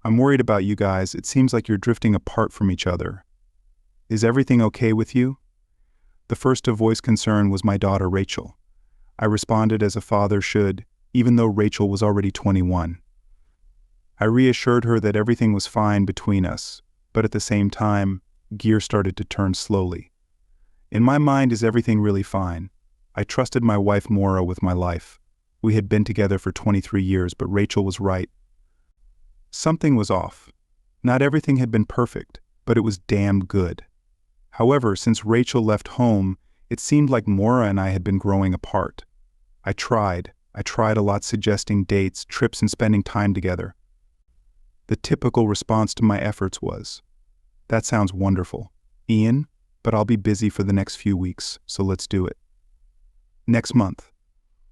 I'm worried about you guys. It seems like you're drifting apart from each other. Is everything okay with you?" The first to voice concern was my daughter Rachel. I responded as a father should, even though Rachel was already 21. I reassured her that everything was fine between us, but at the same time, gears started to turn slowly. In my mind, is everything really fine? I trusted my wife Maura with my life. We had been together for 23 years, but Rachel was right. Something was off. Not everything had been perfect, but it was damn good. However, since Rachel left home, it seemed like Maura and I had been growing apart. I tried a lot, suggesting dates, trips, and spending time together. The typical response to my efforts was, "That sounds wonderful, Ian, but I'll be busy for the next few weeks, so let's do it." Next month,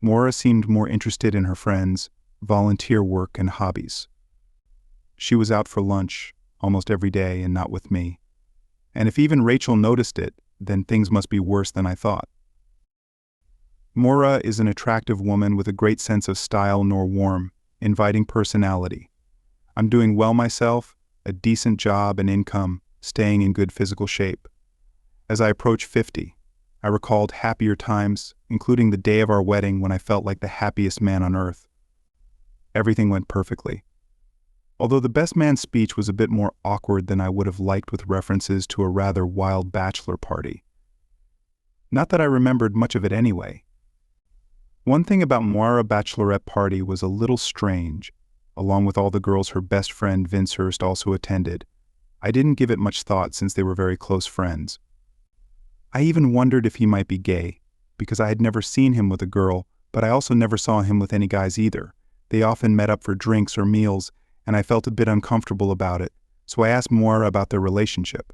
Maura seemed more interested in her friends, volunteer work, and hobbies. She was out for lunch almost every day and not with me. And if even Rachel noticed it, then things must be worse than I thought. Maura is an attractive woman with a great sense of style nor warm, inviting personality. I'm doing well myself, a decent job and income, staying in good physical shape. As I approached 50, I recalled happier times, including the day of our wedding when I felt like the happiest man on earth. Everything went perfectly. Although the best man speech was a bit more awkward than I would have liked, with references to a rather wild bachelor party. Not that I remembered much of it anyway. One thing about Maura's bachelorette party was a little strange. Along with all the girls her best friend Vince Hurst also attended, I didn't give it much thought since they were very close friends. I even wondered if he might be gay, because I had never seen him with a girl, but I also never saw him with any guys either. They often met up for drinks or meals, and I felt a bit uncomfortable about it, so I asked Maura about their relationship.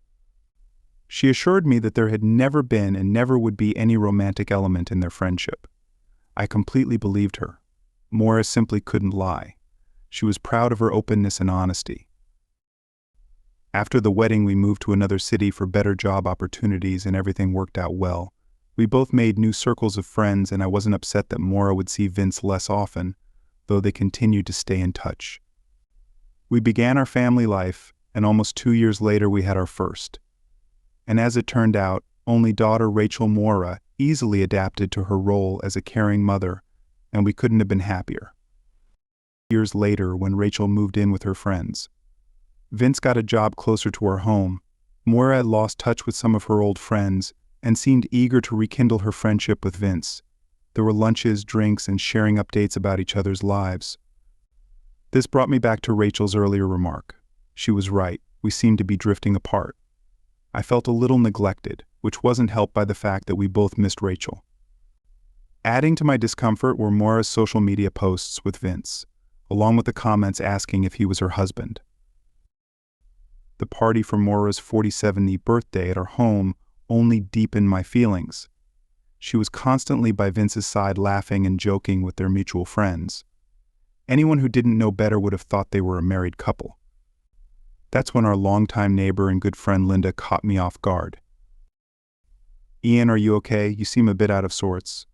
She assured me that there had never been and never would be any romantic element in their friendship. I completely believed her. Maura simply couldn't lie. She was proud of her openness and honesty. After the wedding, we moved to another city for better job opportunities, and everything worked out well. We both made new circles of friends, and I wasn't upset that Maura would see Vince less often, though they continued to stay in touch. We began our family life, and almost 2 years later we had our first. And as it turned out, only daughter Rachel Maura easily adapted to her role as a caring mother, and we couldn't have been happier. Years later, when Rachel moved in with her friends, Vince got a job closer to our home. Maura had lost touch with some of her old friends and seemed eager to rekindle her friendship with Vince. There were lunches, drinks, and sharing updates about each other's lives. This brought me back to Rachel's earlier remark. She was right, we seemed to be drifting apart. I felt a little neglected, which wasn't helped by the fact that we both missed Rachel. Adding to my discomfort were Maura's social media posts with Vince, along with the comments asking if he was her husband. The party for Maura's 47th birthday at our home only deepened my feelings. She was constantly by Vince's side, laughing and joking with their mutual friends. Anyone who didn't know better would have thought they were a married couple. That's when our longtime neighbor and good friend Linda caught me off guard. "Ian, are you okay? You seem a bit out of sorts."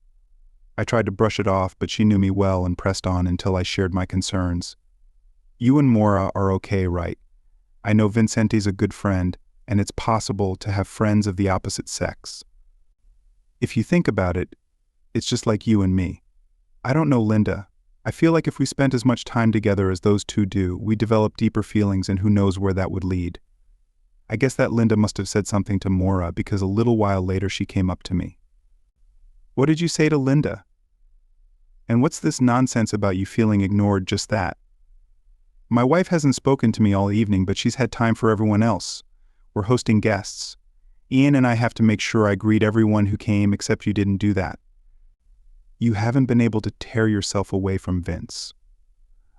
I tried to brush it off, but she knew me well and pressed on until I shared my concerns. "You and Maura are okay, right? I know Vincente's a good friend, and it's possible to have friends of the opposite sex. If you think about it, it's just like you and me. I don't know Linda. I feel like if we spent as much time together as those two do, we'd develop deeper feelings, and who knows where that would lead." I guess that Linda must have said something to Maura, because a little while later she came up to me. "What did you say to Linda? And what's this nonsense about you feeling ignored, just that?" "My wife hasn't spoken to me all evening, but she's had time for everyone else. We're hosting guests. Ian and I have to make sure I greet everyone who came, except you didn't do that." "You haven't been able to tear yourself away from Vince."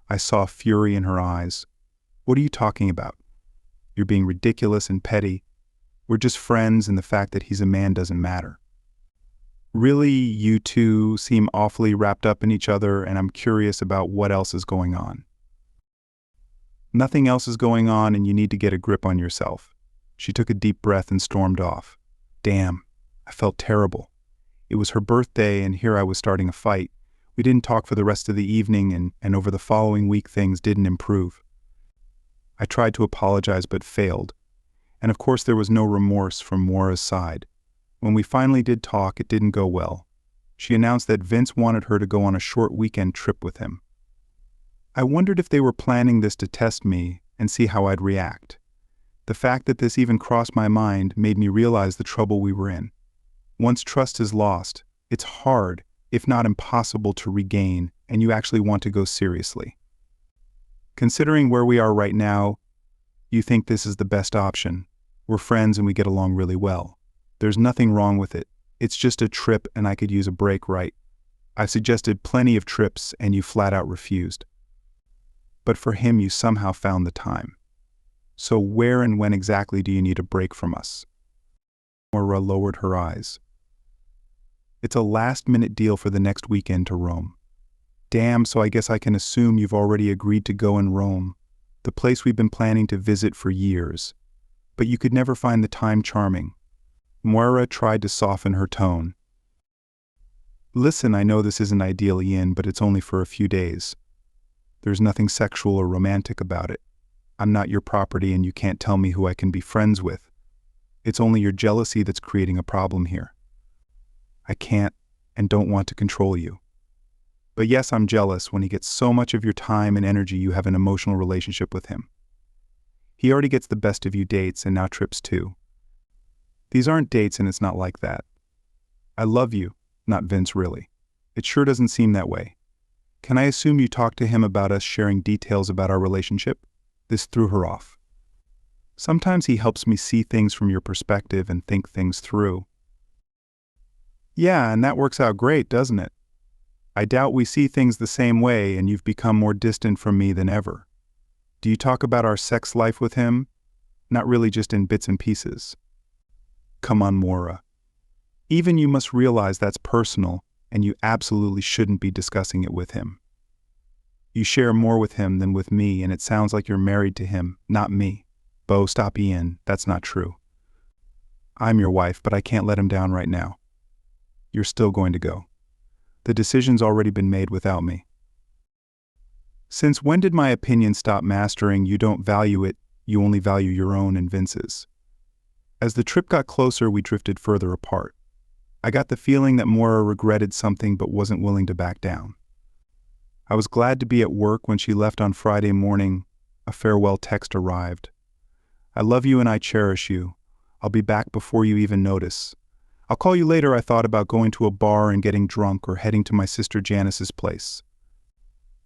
I saw fury in her eyes. "What are you talking about? You're being ridiculous and petty. We're just friends, and the fact that he's a man doesn't matter." "Really, you two seem awfully wrapped up in each other, and I'm curious about what else is going on." "Nothing else is going on, and you need to get a grip on yourself." She took a deep breath and stormed off. Damn, I felt terrible. It was her birthday, and here I was starting a fight. We didn't talk for the rest of the evening, and over the following week things didn't improve. I tried to apologize but failed. And of course there was no remorse from Moira's side. When we finally did talk, it didn't go well. She announced that Vince wanted her to go on a short weekend trip with him. I wondered if they were planning this to test me and see how I'd react. The fact that this even crossed my mind made me realize the trouble we were in. Once trust is lost, it's hard, if not impossible, to regain, and you actually want to go seriously. Considering where we are right now, you think this is the best option. We're friends and we get along really well. There's nothing wrong with it. It's just a trip and I could use a break, right? I've suggested plenty of trips and you flat out refused. But for him, you somehow found the time. So where and when exactly do you need a break from us? Moira lowered her eyes. It's a last-minute deal for the next weekend to Rome. Damn, so I guess I can assume you've already agreed to go in Rome, the place we've been planning to visit for years. But you could never find the time charming. Moira tried to soften her tone. Listen, I know this isn't ideal, Ian, but it's only for a few days. There's nothing sexual or romantic about it. I'm not your property and you can't tell me who I can be friends with. It's only your jealousy that's creating a problem here. I can't and don't want to control you. But yes, I'm jealous when he gets so much of your time and energy. You have an emotional relationship with him. He already gets the best of you dates and now trips too. These aren't dates and it's not like that. I love you, not Vince really. It sure doesn't seem that way. Can I assume you talked to him about us sharing details about our relationship? This threw her off. Sometimes he helps me see things from your perspective and think things through. Yeah, and that works out great, doesn't it? I doubt we see things the same way and you've become more distant from me than ever. Do you talk about our sex life with him? Not really, just in bits and pieces. Come on, Moira. Even you must realize that's personal and you absolutely shouldn't be discussing it with him. You share more with him than with me and it sounds like you're married to him, not me. Bo, stop, Ian, that's not true. I'm your wife, but I can't let him down right now. You're still going to go. The decision's already been made without me. Since when did my opinion stop mastering? You don't value it, you only value your own and Vince's. As the trip got closer, we drifted further apart. I got the feeling that Moira regretted something but wasn't willing to back down. I was glad to be at work when she left on Friday morning. A farewell text arrived. I love you and I cherish you. I'll be back before you even notice. I'll call you later. I thought about going to a bar and getting drunk or heading to my sister Janice's place.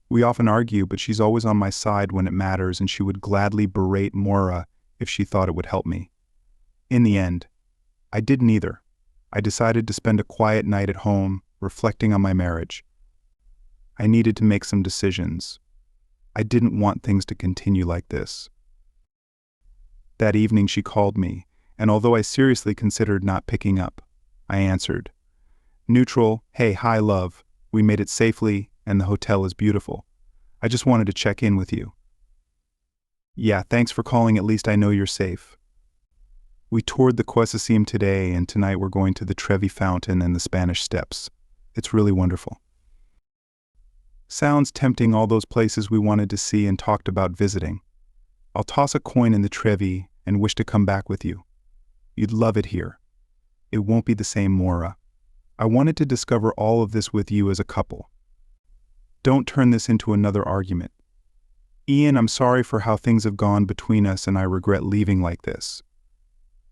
We often argue, but she's always on my side when it matters and she would gladly berate Moira if she thought it would help me. In the end, I didn't either. I decided to spend a quiet night at home, reflecting on my marriage. I needed to make some decisions. I didn't want things to continue like this. That evening she called me, and although I seriously considered not picking up, I answered. Neutral, hey, hi love, we made it safely and the hotel is beautiful. I just wanted to check in with you. Yeah, thanks for calling, at least I know you're safe. We toured the Quesacium today and tonight we're going to the Trevi Fountain and the Spanish Steps. It's really wonderful. Sounds tempting, all those places we wanted to see and talked about visiting. I'll toss a coin in the Trevi and wish to come back with you. You'd love it here. It won't be the same, Moira. I wanted to discover all of this with you as a couple. Don't turn this into another argument. Ian, I'm sorry for how things have gone between us and I regret leaving like this.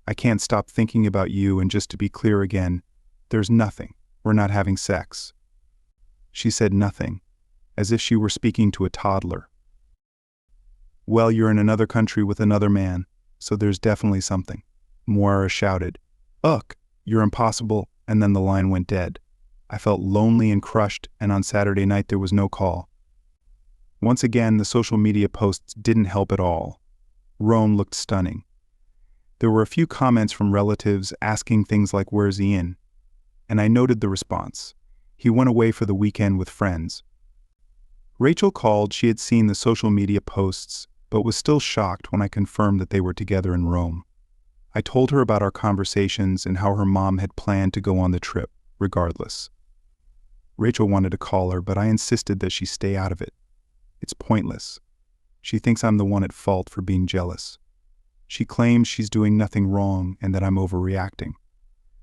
I can't stop thinking about you, and just to be clear again, there's nothing. We're not having sex. She said nothing, as if she were speaking to a toddler. Well, you're in another country with another man, so there's definitely something. Moira shouted, Ugh, you're impossible, and then the line went dead. I felt lonely and crushed, and on Saturday night there was no call. Once again, the social media posts didn't help at all. Rome looked stunning. There were a few comments from relatives asking things like, where's Ian? And I noted the response. He went away for the weekend with friends. Rachel called. She had seen the social media posts, but was still shocked when I confirmed that they were together in Rome. I told her about our conversations and how her mom had planned to go on the trip, regardless. Rachel wanted to call her, but I insisted that she stay out of it. It's pointless. She thinks I'm the one at fault for being jealous. She claims she's doing nothing wrong and that I'm overreacting.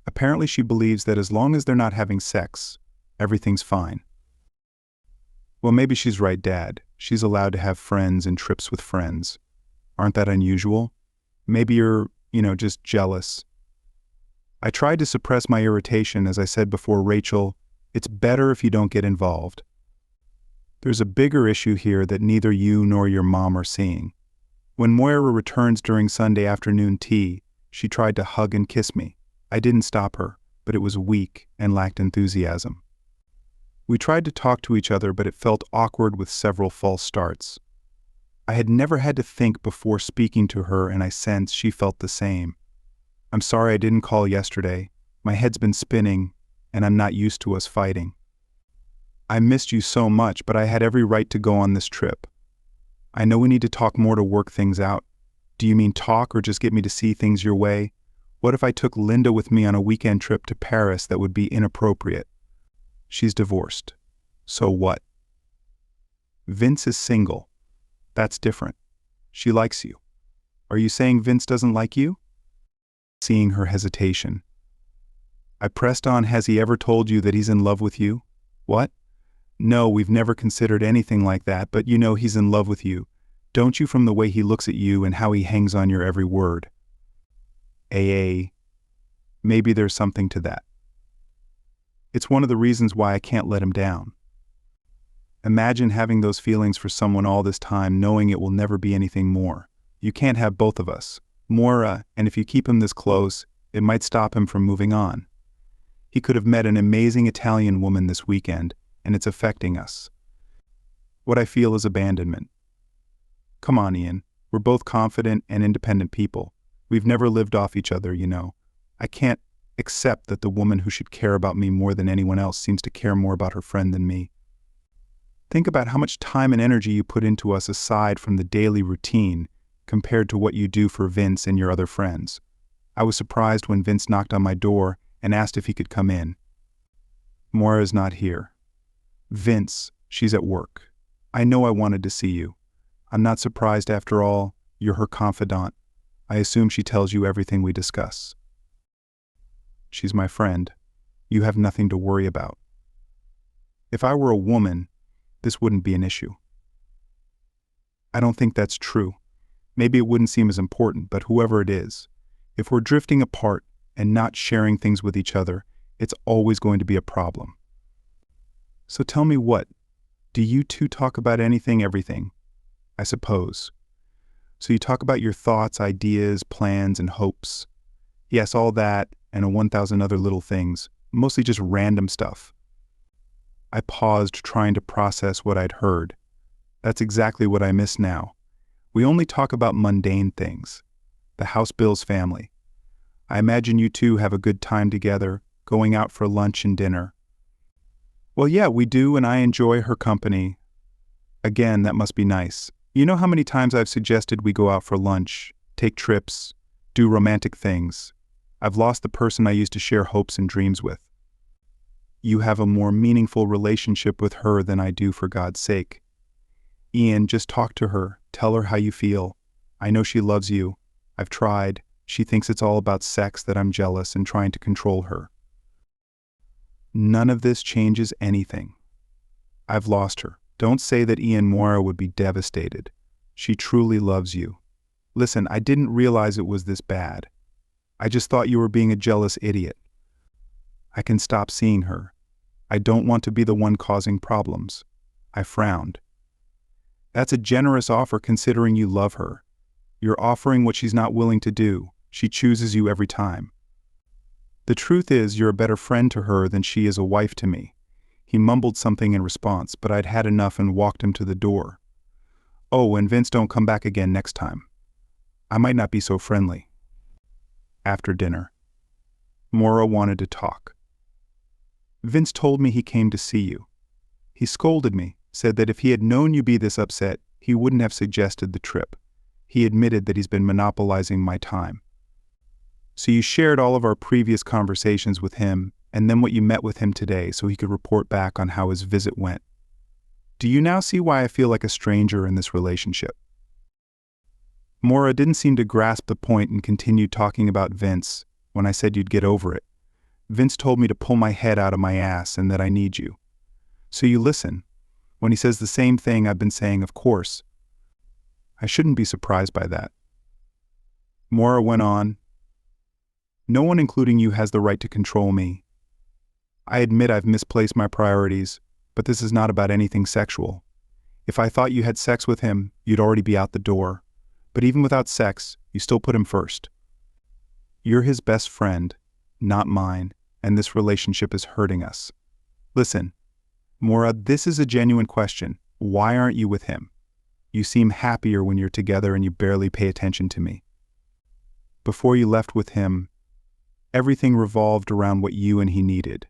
Apparently she believes that as long as they're not having sex, everything's fine. Well, maybe she's right, Dad. She's allowed to have friends and trips with friends. Aren't that unusual? Maybe you're, just jealous. I tried to suppress my irritation as I said before, Rachel, it's better if you don't get involved. There's a bigger issue here that neither you nor your mom are seeing. When Moira returns during Sunday afternoon tea, she tried to hug and kiss me. I didn't stop her, but it was weak and lacked enthusiasm. We tried to talk to each other, but it felt awkward with several false starts. I had never had to think before speaking to her, and I sensed she felt the same. I'm sorry I didn't call yesterday. My head's been spinning, and I'm not used to us fighting. I missed you so much, but I had every right to go on this trip. I know we need to talk more to work things out. Do you mean talk or just get me to see things your way? What if I took Linda with me on a weekend trip to Paris that would be inappropriate? She's divorced. So what? Vince is single. That's different. She likes you. Are you saying Vince doesn't like you? Seeing her hesitation. I pressed on, has he ever told you that he's in love with you? What? No, we've never considered anything like that, but he's in love with you. Don't you, from the way he looks at you and how he hangs on your every word? Maybe there's something to that. It's one of the reasons why I can't let him down. Imagine having those feelings for someone all this time, knowing it will never be anything more. You can't have both of us. Moira, and if you keep him this close, it might stop him from moving on. He could have met an amazing Italian woman this weekend, and it's affecting us. What I feel is abandonment. Come on, Ian. We're both confident and independent people. We've never lived off each other, I can't accept that the woman who should care about me more than anyone else seems to care more about her friend than me. Think about how much time and energy you put into us aside from the daily routine compared to what you do for Vince and your other friends. I was surprised when Vince knocked on my door and asked if he could come in. Moira's not here. Vince, she's at work. I know I wanted to see you. I'm not surprised after all. You're her confidant. I assume she tells you everything we discuss. She's my friend. You have nothing to worry about. If I were a woman, this wouldn't be an issue. I don't think that's true. Maybe it wouldn't seem as important, but whoever it is, if we're drifting apart and not sharing things with each other, it's always going to be a problem. So tell me what? Do you two talk about anything, everything? I suppose. So you talk about your thoughts, ideas, plans, and hopes. Yes, all that, and 1,000 other little things, mostly just random stuff. I paused, trying to process what I'd heard. That's exactly what I miss now. We only talk about mundane things. The house bills, family. I imagine you two have a good time together, going out for lunch and dinner. Well, yeah, we do, and I enjoy her company. Again, that must be nice. You know how many times I've suggested we go out for lunch, take trips, do romantic things. I've lost the person I used to share hopes and dreams with. You have a more meaningful relationship with her than I do, for God's sake. Ian, just talk to her. Tell her how you feel. I know she loves you. I've tried. She thinks it's all about sex, that I'm jealous and trying to control her. None of this changes anything. I've lost her. Don't say that. Ian, Moira would be devastated. She truly loves you. Listen, I didn't realize it was this bad. I just thought you were being a jealous idiot. I can stop seeing her. I don't want to be the one causing problems. I frowned. That's a generous offer considering you love her. You're offering what she's not willing to do. She chooses you every time. The truth is, you're a better friend to her than she is a wife to me. He mumbled something in response, but I'd had enough and walked him to the door. Oh, and Vince, don't come back again next time. I might not be so friendly. After dinner, Moira wanted to talk. Vince told me he came to see you. He scolded me, said that if he had known you'd be this upset, he wouldn't have suggested the trip. He admitted that he's been monopolizing my time. So you shared all of our previous conversations with him, and then what you met with him today so he could report back on how his visit went. Do you now see why I feel like a stranger in this relationship? Maura didn't seem to grasp the point and continued talking about Vince when I said you'd get over it. Vince told me to pull my head out of my ass and that I need you. So you listen. When he says the same thing I've been saying, of course. I shouldn't be surprised by that. Maura went on. No one including you has the right to control me. I admit I've misplaced my priorities, but this is not about anything sexual. If I thought you had sex with him, you'd already be out the door. But even without sex, you still put him first. You're his best friend, not mine, and this relationship is hurting us. Listen, Maura, this is a genuine question. Why aren't you with him? You seem happier when you're together and you barely pay attention to me. Before you left with him, everything revolved around what you and he needed.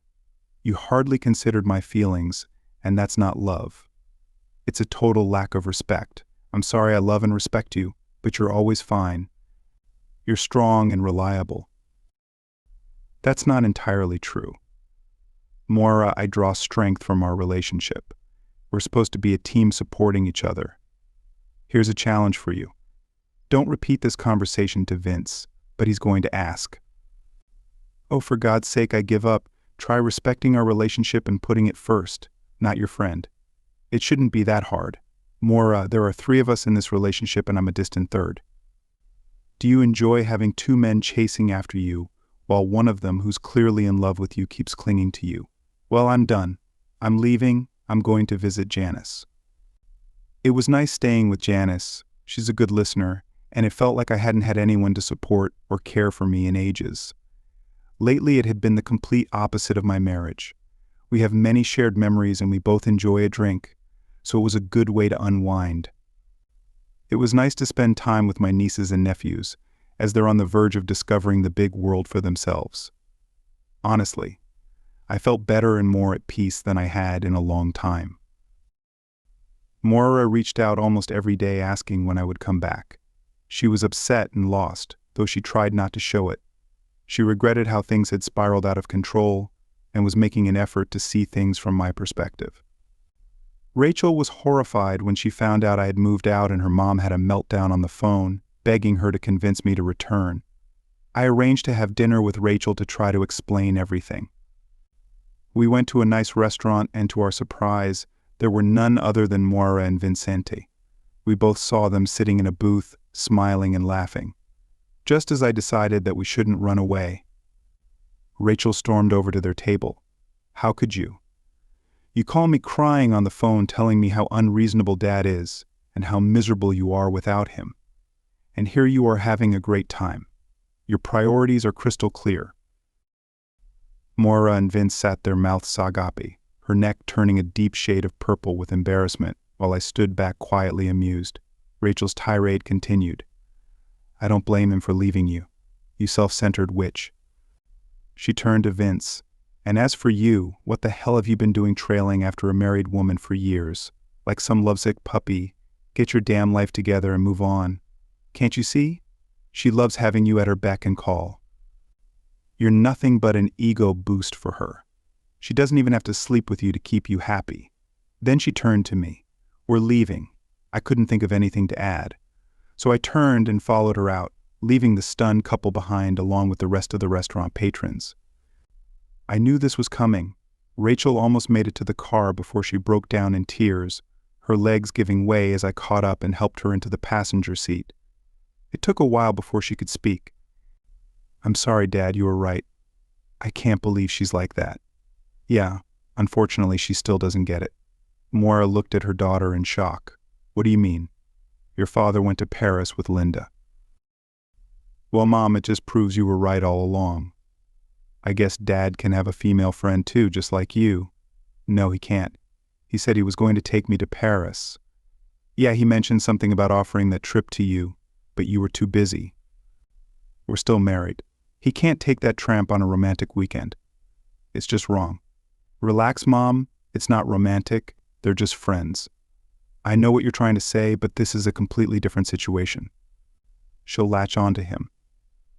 You hardly considered my feelings, and that's not love. It's a total lack of respect. I'm sorry, I love and respect you, but you're always fine. You're strong and reliable. That's not entirely true. Maura, I draw strength from our relationship. We're supposed to be a team supporting each other. Here's a challenge for you. Don't repeat this conversation to Vince, but he's going to ask. Oh, for God's sake, I give up. Try respecting our relationship and putting it first, not your friend. It shouldn't be that hard. Maura, there are 3 of us in this relationship and I'm a distant third. Do you enjoy having 2 men chasing after you, while one of them, who's clearly in love with you, keeps clinging to you? Well, I'm done. I'm leaving. I'm going to visit Janice. It was nice staying with Janice. She's a good listener, and it felt like I hadn't had anyone to support or care for me in ages. Lately, it had been the complete opposite of my marriage. We have many shared memories and we both enjoy a drink, so it was a good way to unwind. It was nice to spend time with my nieces and nephews, as they're on the verge of discovering the big world for themselves. Honestly, I felt better and more at peace than I had in a long time. Maura reached out almost every day asking when I would come back. She was upset and lost, though she tried not to show it. She regretted how things had spiraled out of control and was making an effort to see things from my perspective. Rachel was horrified when she found out I had moved out and her mom had a meltdown on the phone, begging her to convince me to return. I arranged to have dinner with Rachel to try to explain everything. We went to a nice restaurant and to our surprise, there were none other than Maura and Vincente. We both saw them sitting in a booth, smiling and laughing. Just as I decided that we shouldn't run away, Rachel stormed over to their table. How could you? You call me crying on the phone telling me how unreasonable Dad is and how miserable you are without him. And here you are having a great time. Your priorities are crystal clear. Maura and Vince sat their mouths agape, her neck turning a deep shade of purple with embarrassment, while I stood back quietly amused. Rachel's tirade continued. I don't blame him for leaving you, you self-centered witch. She turned to Vince. And as for you, what the hell have you been doing trailing after a married woman for years? Like some lovesick puppy. Get your damn life together and move on. Can't you see? She loves having you at her beck and call. You're nothing but an ego boost for her. She doesn't even have to sleep with you to keep you happy. Then she turned to me. We're leaving. I couldn't think of anything to add. So I turned and followed her out, leaving the stunned couple behind along with the rest of the restaurant patrons. I knew this was coming. Rachel almost made it to the car before she broke down in tears, her legs giving way as I caught up and helped her into the passenger seat. It took a while before she could speak. I'm sorry, Dad, you were right. I can't believe she's like that. Yeah, unfortunately, she still doesn't get it. Maura looked at her daughter in shock. What do you mean? Your father went to Paris with Linda. Well, Mom, it just proves you were right all along. I guess Dad can have a female friend too, just like you. No, he can't. He said he was going to take me to Paris. Yeah, he mentioned something about offering that trip to you, but you were too busy. We're still married. He can't take that tramp on a romantic weekend. It's just wrong. Relax, Mom. It's not romantic. They're just friends. I know what you're trying to say, but this is a completely different situation. She'll latch on to him.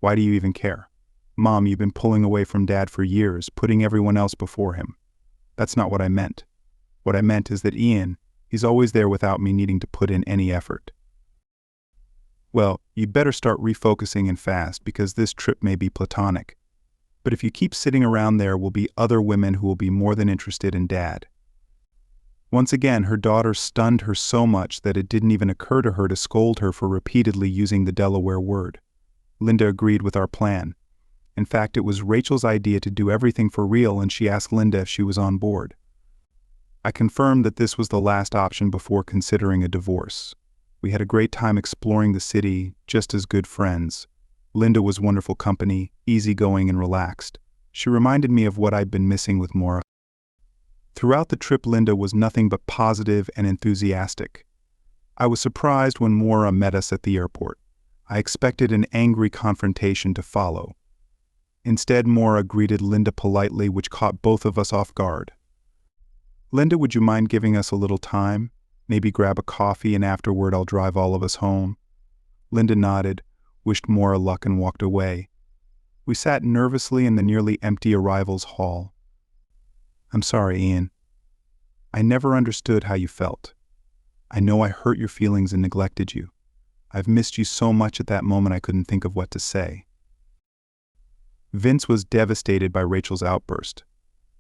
Why do you even care? Mom, you've been pulling away from Dad for years, putting everyone else before him. That's not what I meant. What I meant is that Ian, he's always there without me needing to put in any effort. Well, you'd better start refocusing and fast because this trip may be platonic. But if you keep sitting around, there will be other women who will be more than interested in Dad. Once again, her daughter stunned her so much that it didn't even occur to her to scold her for repeatedly using the Delaware word. Linda agreed with our plan. In fact, it was Rachel's idea to do everything for real, and she asked Linda if she was on board. I confirmed that this was the last option before considering a divorce. We had a great time exploring the city, just as good friends. Linda was wonderful company, easygoing and relaxed. She reminded me of what I'd been missing with Maura. Throughout the trip, Linda was nothing but positive and enthusiastic. I was surprised when Maura met us at the airport. I expected an angry confrontation to follow. Instead, Maura greeted Linda politely, which caught both of us off guard. "Linda, would you mind giving us a little time? Maybe grab a coffee and afterward I'll drive all of us home?" Linda nodded, wished Maura luck and walked away. We sat nervously in the nearly empty arrivals hall. "I'm sorry, Ian. I never understood how you felt. I know I hurt your feelings and neglected you. I've missed you so much at that moment I couldn't think of what to say." Vince was devastated by Rachel's outburst.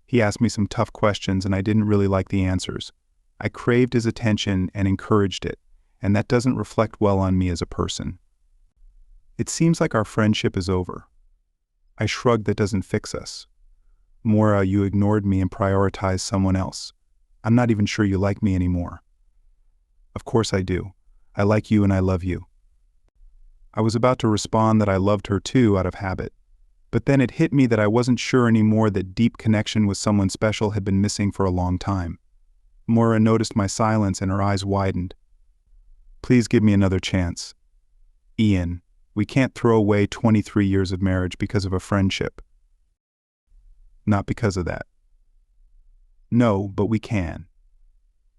He asked me some tough questions and I didn't really like the answers. I craved his attention and encouraged it, and that doesn't reflect well on me as a person. "It seems like our friendship is over." I shrugged. "That doesn't fix us. Maura, you ignored me and prioritized someone else. I'm not even sure you like me anymore." "Of course I do. I like you and I love you." I was about to respond that I loved her too out of habit. But then it hit me that I wasn't sure anymore that deep connection with someone special had been missing for a long time. Maura noticed my silence and her eyes widened. "Please give me another chance. Ian, we can't throw away 23 years of marriage because of a friendship." "Not because of that." "No, but we can.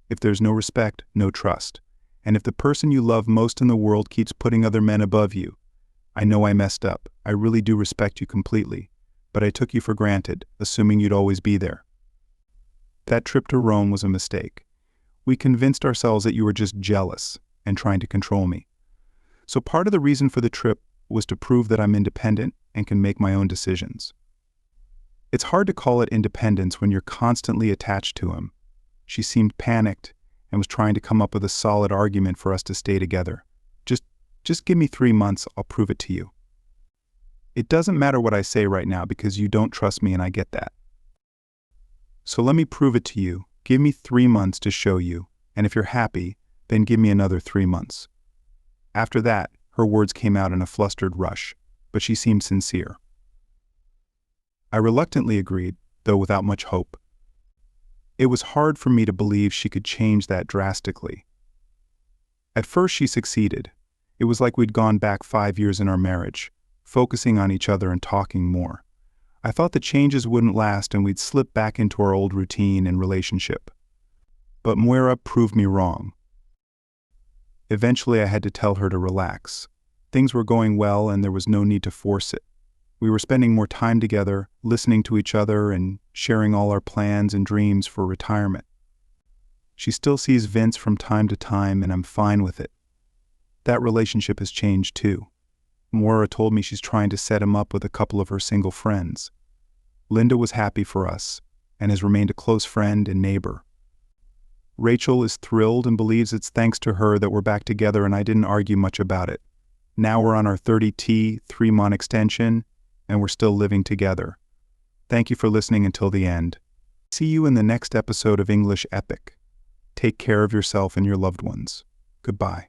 If there's no respect, no trust. And if the person you love most in the world keeps putting other men above you, I know I messed up. I really do respect you completely, but I took you for granted, assuming you'd always be there. That trip to Rome was a mistake. We convinced ourselves that you were just jealous and trying to control me. So part of the reason for the trip was to prove that I'm independent and can make my own decisions." It's hard to call it independence when you're constantly attached to him. She seemed panicked and was trying to come up with a solid argument for us to stay together. Just give me 3 months, I'll prove it to you." "It doesn't matter what I say right now because you don't trust me and I get that. So let me prove it to you. Give me 3 months to show you, and if you're happy, then give me another 3 months. After that, her words came out in a flustered rush, but she seemed sincere. I reluctantly agreed, though without much hope. It was hard for me to believe she could change that drastically. At first she succeeded. It was like we'd gone back 5 years in our marriage, focusing on each other and talking more. I thought the changes wouldn't last and we'd slip back into our old routine and relationship. But Moira proved me wrong. Eventually I had to tell her to relax. Things were going well and there was no need to force it. We were spending more time together, listening to each other and sharing all our plans and dreams for retirement. She still sees Vince from time to time and I'm fine with it. That relationship has changed too. Moira told me she's trying to set him up with a couple of her single friends. Linda was happy for us and has remained a close friend and neighbor. Rachel is thrilled and believes it's thanks to her that we're back together and I didn't argue much about it. Now we're on our 30T 3-month extension and we're still living together. Thank you for listening until the end. See you in the next episode of English Epic. Take care of yourself and your loved ones. Goodbye.